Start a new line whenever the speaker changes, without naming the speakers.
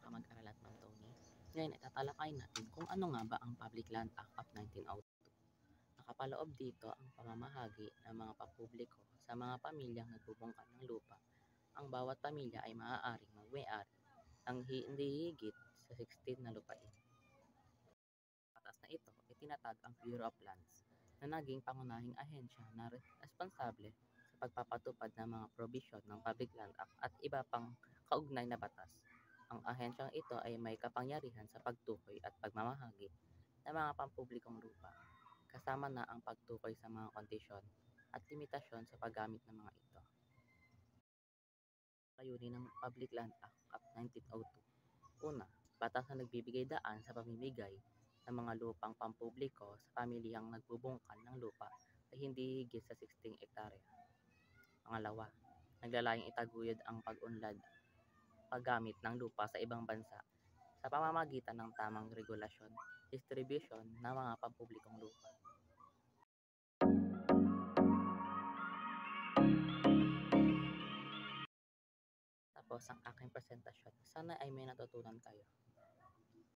kamag-aral at Ma'am Tony. Ngayon ay tatalakayin natin kung ano nga ba ang Public Land Act of 1902. Nakapaloob dito ang pamamahagi ng mga pampubliko sa mga pamilyang nagbubungkal ng lupa. Ang bawat pamilya ay maaaring magmay-ari ng hindi higit sa 16 na lupain. Batas na ito ay tinatag ang Bureau of Lands na naging pangunahing ahensya na responsable sa pagpapatupad ng mga probisyon ng Public Land Act at iba pang kaugnay na batas. Ang ahensyang ito ay may kapangyarihan sa pagtukoy at pagmamahagi ng mga pampublikong lupa, kasama na ang pagtukoy sa mga kondisyon at limitasyon sa paggamit ng mga ito. Layunin ng Public Land Act of 1902. Una, batas na nagbibigay daan sa pamimigay ng mga lupang pampubliko sa pamilyang nagbubungkal ng lupa ay hindi higit sa 16 hektarya. Pangalawa, naglalayong itaguyod ang pag-unlad paggamit ng lupa sa ibang bansa sa pamamagitan ng tamang regulasyon, distribusyon ng mga pampublikong lupa. Tapos ang aking presentasyon. Sana ay may natutunan kayo.